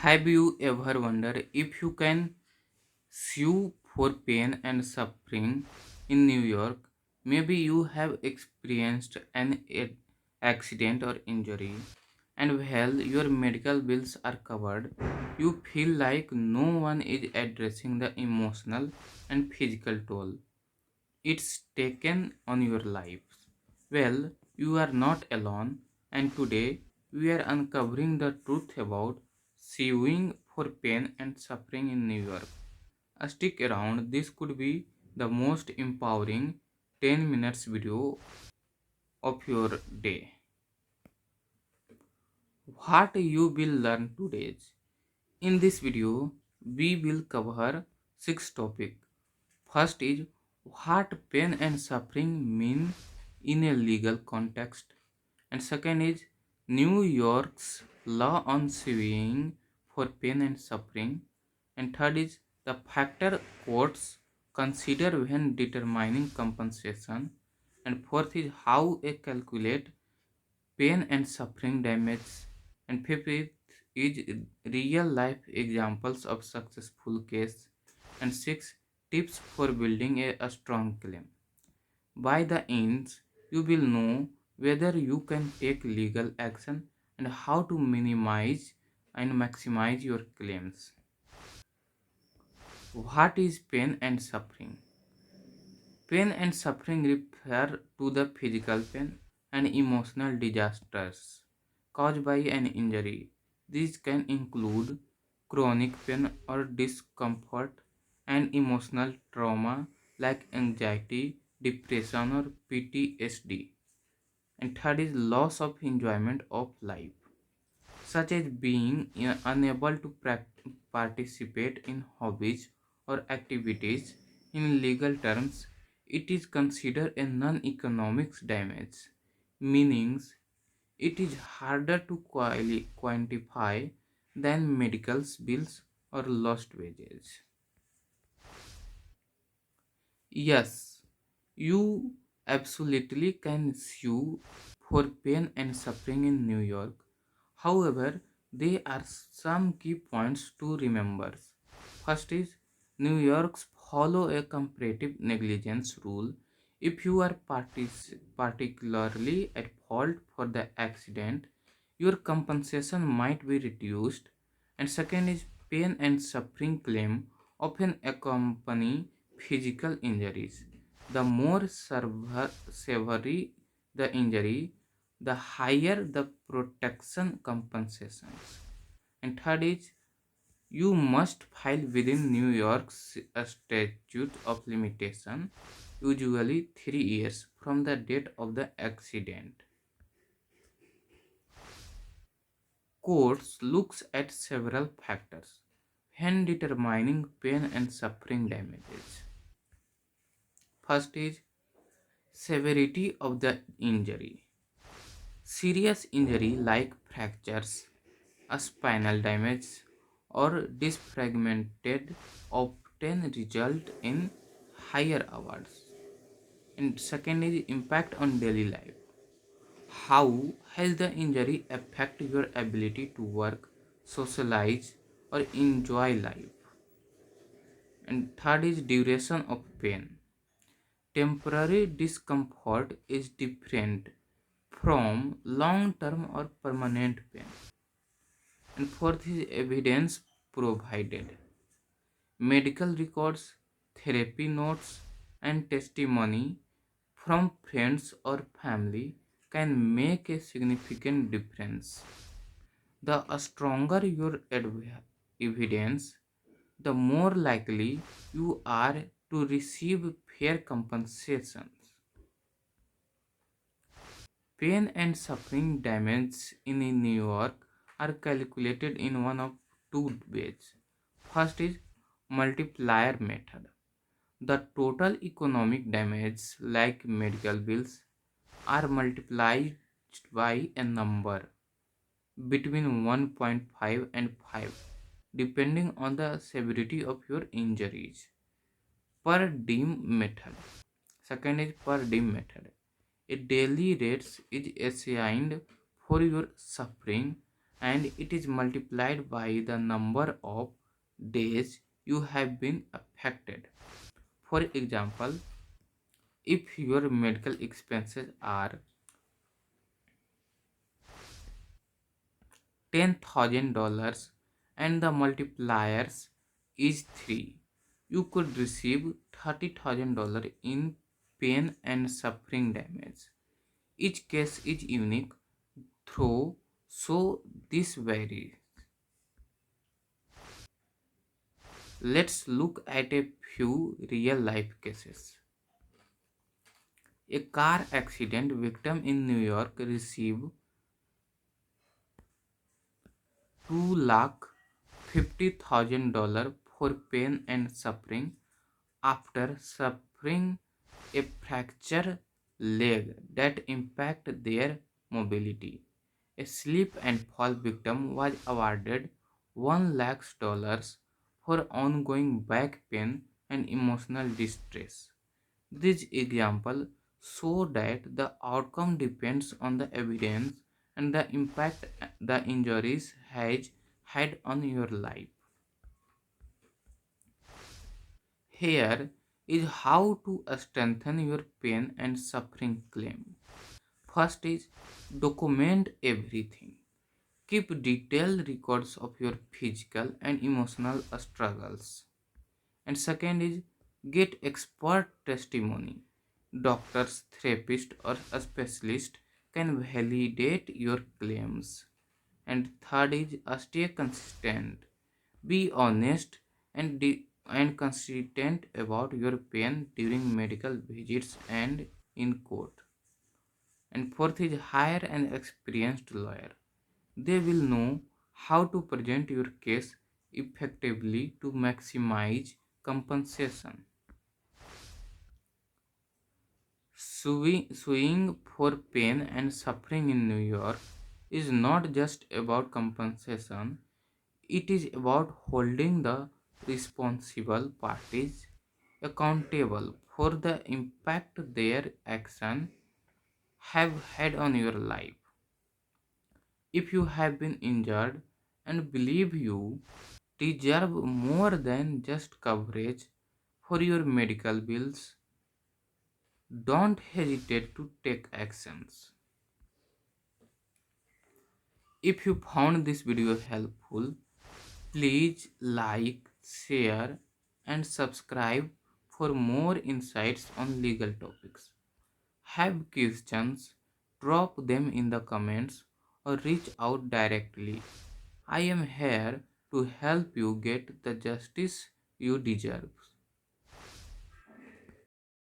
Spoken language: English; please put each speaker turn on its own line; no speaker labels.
Have you ever wondered if you can sue for pain and suffering in New York? Maybe you have experienced an accident or injury, and while your medical bills are covered, you feel like no one is addressing the emotional and physical toll it's taken on your lives. Well, you are not alone, and today we are uncovering the truth about suing for pain and suffering in New York. Stick around, this could be the most empowering 10 minutes video of your day. What you will learn today. In this video, we will cover 6 topics. First is what pain and suffering mean in a legal context. And second is New York's law on suing for pain and suffering. And third is the factor courts consider when determining compensation. And fourth is how a calculate pain and suffering damage. And fifth is real life examples of successful case. And sixth, tips for building a strong claim. By the end, you will know whether you can take legal action and how to minimize and maximize your claims. What is pain and suffering? Pain and suffering refer to the physical pain and emotional disasters caused by an injury. These can include chronic pain or discomfort and emotional trauma like anxiety, depression, or PTSD. And third is loss of enjoyment of life, such as being unable to participate in hobbies or activities. In legal terms, it is considered a non-economic damage, meaning it is harder to quantify than medical bills or lost wages. Yes, you absolutely can sue for pain and suffering in New York. However, there are some key points to remember. First is New York's follow a comparative negligence rule. If you are particularly at fault for the accident, your compensation might be reduced. And second is pain and suffering claim often accompany physical injuries. The more severe the injury, the higher the protection compensations. And third is you must file within New York's statute of limitation, usually 3 years from the date of the accident. Courts looks at several factors when determining pain and suffering damages. First is severity of the injury. Serious injury like fractures, a spinal damage, or disfragmented often result in higher awards. And second is impact on daily life. How has the injury affect your ability to work, socialize, or enjoy life? And third is duration of pain. Temporary discomfort is different from long term or permanent pain. And fourth is evidence provided. Medical records, therapy notes, and testimony from friends or family can make a significant difference. The stronger your evidence, the more likely you are to receive fair compensations. Pain and suffering damage in New York are calculated in one of two ways. First is multiplier method. The total economic damage, like medical bills, are multiplied by a number between 1.5 and 5, depending on the severity of your injuries. Per diem method. Second is per diem method. A daily rate is assigned for your suffering and it is multiplied by the number of days you have been affected. For example, if your medical expenses are $10,000 and the multipliers is 3, you could receive $30,000 in pain and suffering damage. Each case is unique, though, so this varies. Let's look at a few real life cases. A car accident victim in New York received 2,50,000 for pain and suffering after suffering a fractured leg that impacted their mobility. A slip and fall victim was awarded $1 lakh for ongoing back pain and emotional distress. This example show that the outcome depends on the evidence and the impact the injuries has had on your life. Here is how to strengthen your pain and suffering claim. First is document everything. Keep detailed records of your physical and emotional struggles. And second is get expert testimony. Doctors, therapists, or a specialist can validate your claims. And third is stay consistent. Be honest and consistent about your pain during medical visits and in court. And fourth is hire an experienced lawyer. They will know how to present your case effectively to maximize compensation. Suing for pain and suffering in New York is not just about compensation, it is about holding the responsible parties accountable for the impact their action have had on your life. If you have been injured and believe you deserve more than just coverage for your medical bills, don't hesitate to take actions. If you found this video helpful, please like, share, and subscribe for more insights on legal topics. Have questions? Drop them in the comments or reach out directly. I am here to help you get the justice you deserve.